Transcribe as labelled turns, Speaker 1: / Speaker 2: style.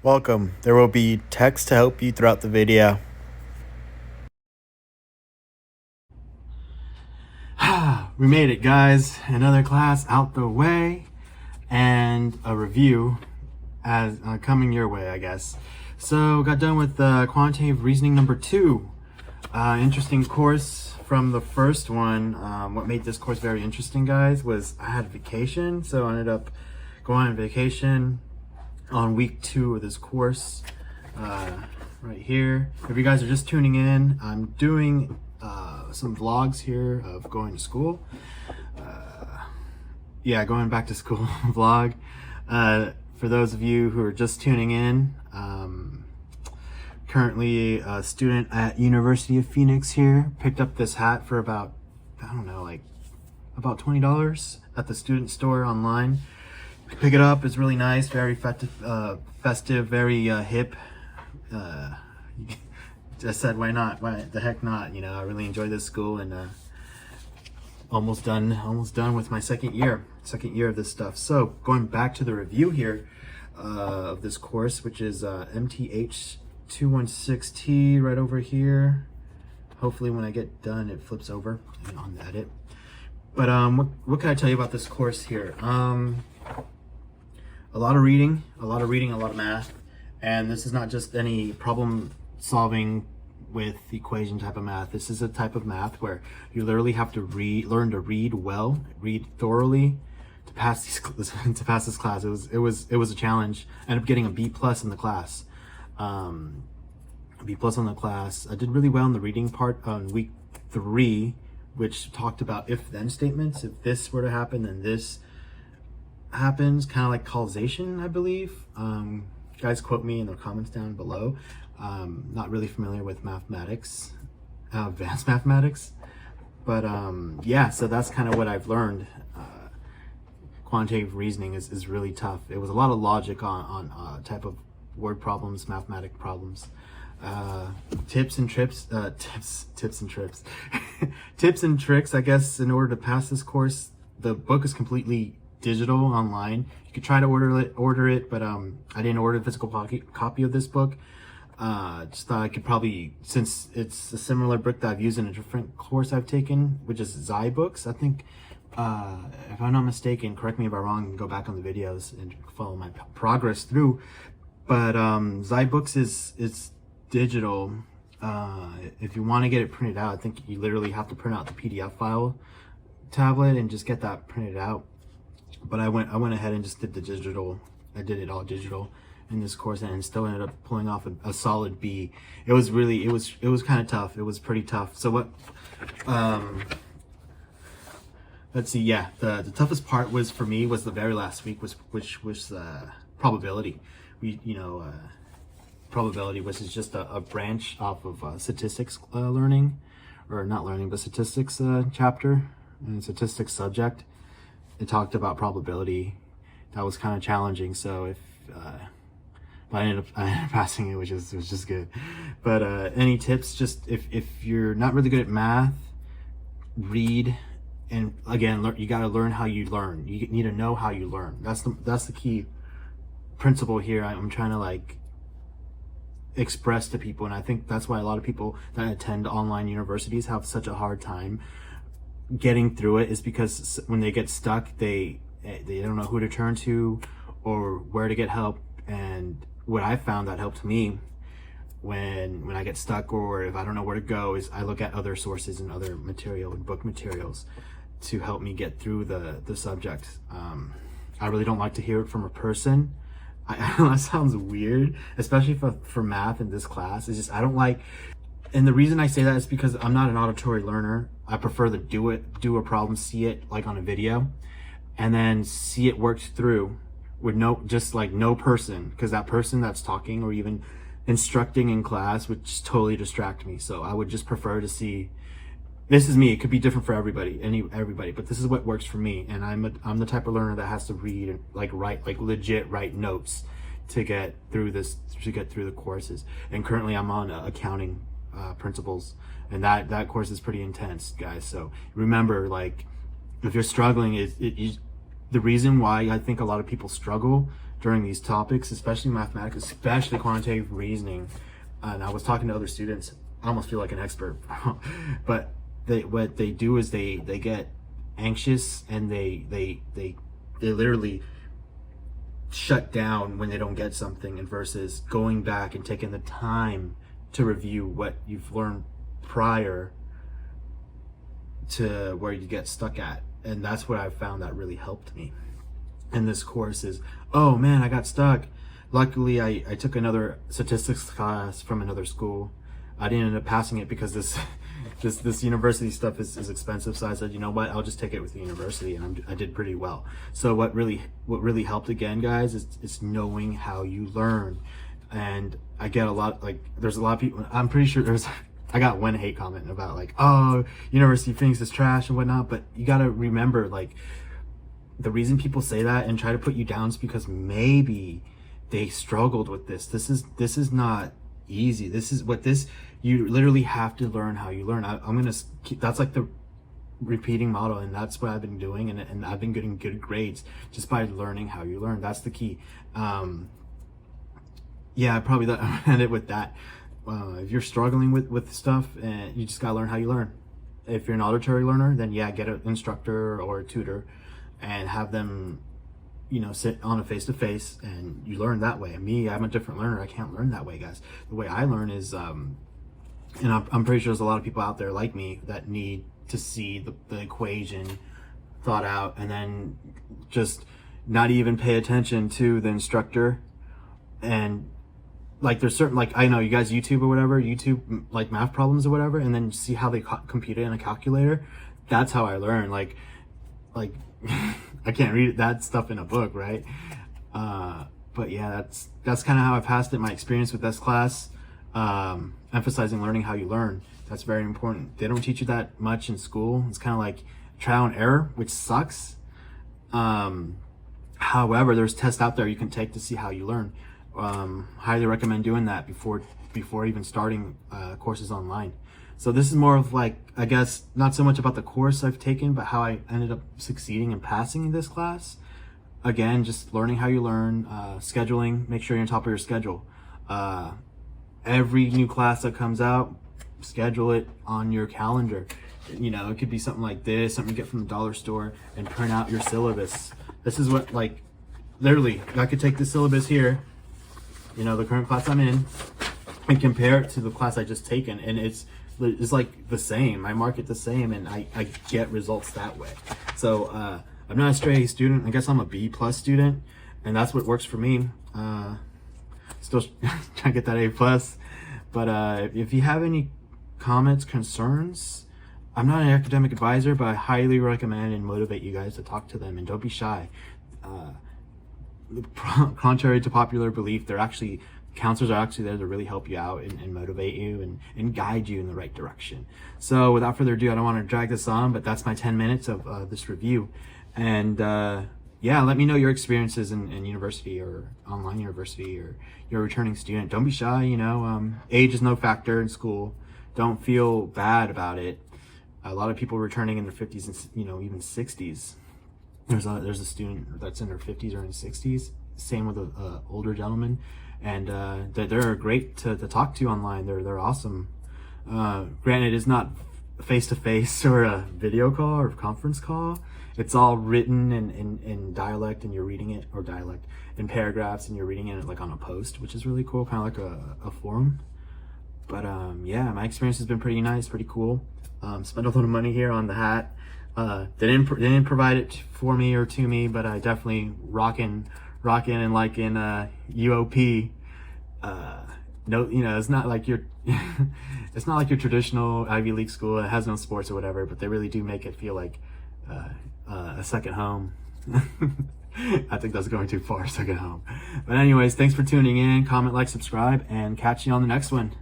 Speaker 1: Welcome. There will be text to help you throughout the video. We made it, guys. Another class out the way and a review as coming your way, I guess. So got done with Quantitative Reasoning number 2. Interesting course from the first one. What made this course very interesting, guys, was I had vacation, so I ended up going on vacation on week 2 of this course right here. If you guys are just tuning in, I'm doing some vlogs here of going to school. Going back to school vlog. For those of you who are just tuning in, currently a student at University of Phoenix here. Picked up this hat for about, I don't know, like about $20 at the student store online. Pick it up, it's really nice, very festive, very hip. Just said, why not? Why the heck not? You know, I really enjoy this school, and almost done with my second year of this stuff. So going back to the review here of this course, which is MTH 216T right over here. Hopefully when I get done it flips over on the edit. But what can I tell you about this course here? A lot of reading, a lot of math, and this is not just any problem solving with equation type of math. This is a type of math where you literally have to learn to read thoroughly to pass this class. It was a challenge. I ended up getting a B+ in the class. A B+ on the class. I did really well in the reading part on week 3, which talked about if-then statements. If this were to happen, then this happens, kind of like causation, I believe. Guys, quote me in the comments down below. Not really familiar with mathematics, advanced mathematics, but yeah, so that's kind of what I've learned. Quantitative reasoning is really tough. It was a lot of logic on type of word problems, mathematic problems. Tips and tricks, tips and tricks, I guess, in order to pass this course. The book is completely digital online. You could try to order it, but I didn't order a physical copy of this book. Just thought I could probably, since it's a similar book that I've used in a different course I've taken, which is Books. I think, if I'm not mistaken, correct me if I'm wrong, and go back on the videos and follow my progress through. But Books is digital. If you want to get it printed out, I think you literally have to print out the PDF file tablet and just get that printed out. But I went ahead and just did the digital. I did it all digital in this course, and still ended up pulling off a solid B. It was kind of tough. It was pretty tough. So what? Let's see. Yeah, the toughest part was for me was the very last week, which was probability. Probability, which is just a branch off of statistics learning, or not learning, but statistics chapter and statistics subject. It talked about probability. That was kind of challenging. So but I ended up passing it, which was just good. But any tips? Just if you're not really good at math, read, and again, you got to learn how you learn. You need to know how you learn. That's the key principle here. I'm trying to express to people, and I think that's why a lot of people that attend online universities have such a hard time getting through it, is because when they get stuck, they don't know who to turn to or where to get help. And what I found that helped me when I get stuck, or if I don't know where to go, is I look at other sources and other material and book materials to help me get through the subject. I really don't like to hear it from a person. I know that sounds weird, especially for math in this class. It's just, I don't like, and the reason I say that is because I'm not an auditory learner. I prefer to do a problem, see it on a video, and then see it worked through with no person, because that person that's talking or even instructing in class would just totally distract me. So I would just prefer to see, this is me, it could be different for everybody, but this is what works for me. And I'm the type of learner that has to read and legit write notes to get through the courses. And currently I'm on accounting principles, and that course is pretty intense, guys. So remember, if you're struggling, the reason why I think a lot of people struggle during these topics, especially mathematics, especially quantitative reasoning. And I was talking to other students. I almost feel like an expert, but what they do is they get anxious, and they literally shut down when they don't get something, and versus going back and taking the time to review what you've learned prior to where you get stuck at. And that's what I found that really helped me in this course is, oh man, I got stuck. Luckily, I took another statistics class from another school. I didn't end up passing it because this university stuff is expensive. So I said, you know what, I'll just take it with the university, and I did pretty well. So what really helped again, guys, is knowing how you learn. And I get a lot, like, there's a lot of people, I'm pretty sure I got one hate comment about like, oh, university thinks it's trash and whatnot, but you gotta remember, like, the reason people say that and try to put you down is because maybe they struggled with this. This is not easy. You literally have to learn how you learn. I'm gonna keep, that's like the repeating model, and that's what I've been doing, and I've been getting good grades just by learning how you learn. That's the key. Yeah, probably that end it with that. If you're struggling with stuff, and you just gotta learn how you learn. If you're an auditory learner, then yeah, get an instructor or a tutor and have them, you know, sit on a face-to-face, and you learn that way. And me, I'm a different learner. I can't learn that way, guys. The way I learn is, and I'm pretty sure there's a lot of people out there like me that need to see the equation thought out, and then just not even pay attention to the instructor. And like, there's certain, like, I know you guys YouTube or whatever, YouTube like math problems or whatever, and then see how they compute it in a calculator. That's how I learn. Like I can't read that stuff in a book, right? But yeah, that's kind of how I passed it. My experience with this class, emphasizing learning how you learn. That's very important. They don't teach you that much in school. It's kind of like trial and error, which sucks. However, there's tests out there you can take to see how you learn. Highly recommend doing that before even starting courses online. So this is more of like, I guess, not so much about the course I've taken, but how I ended up succeeding and passing this class. Again, just learning how you learn, scheduling, make sure you're on top of your schedule. Every new class that comes out, schedule it on your calendar. You know, it could be something like this, something you get from the dollar store, and print out your syllabus. This is what, like, literally, I could take the syllabus here, you know, the current class I'm in, and compare it to the class I just taken, and it's like the same. I mark it the same, and I get results that way. So I'm not a straight A student. I guess I'm a B+ student, and that's what works for me. Still trying to get that A+. But if you have any comments, concerns, I'm not an academic advisor, but I highly recommend and motivate you guys to talk to them, and don't be shy. Contrary to popular belief, counselors are actually there to really help you out and motivate you and guide you in the right direction. So without further ado, I don't want to drag this on, but that's my 10 minutes of this review. And yeah, let me know your experiences in university or online university, or you're a returning student. Don't be shy, you know, age is no factor in school. Don't feel bad about it. A lot of people returning in their 50s and, you know, even 60s. There's a student that's in their 50s or in 60s. Same with a older gentleman. And they're great to talk to online. They're awesome. Granted, it's not face-to-face or a video call or conference call. It's all written in dialect, and you're reading it, or dialect in paragraphs, and you're reading it like on a post, which is really cool, kind of like a forum. But yeah, my experience has been pretty nice, pretty cool. Spent a little money here on the hat. They didn't provide it for me or to me, but I definitely rocking and liking UOP. No, you know, it's not like your it's not like your traditional Ivy League school. It has no sports or whatever, but they really do make it feel like a second home. I think that's going too far, second home. But anyways, thanks for tuning in. Comment, like, subscribe, and catch you on the next one.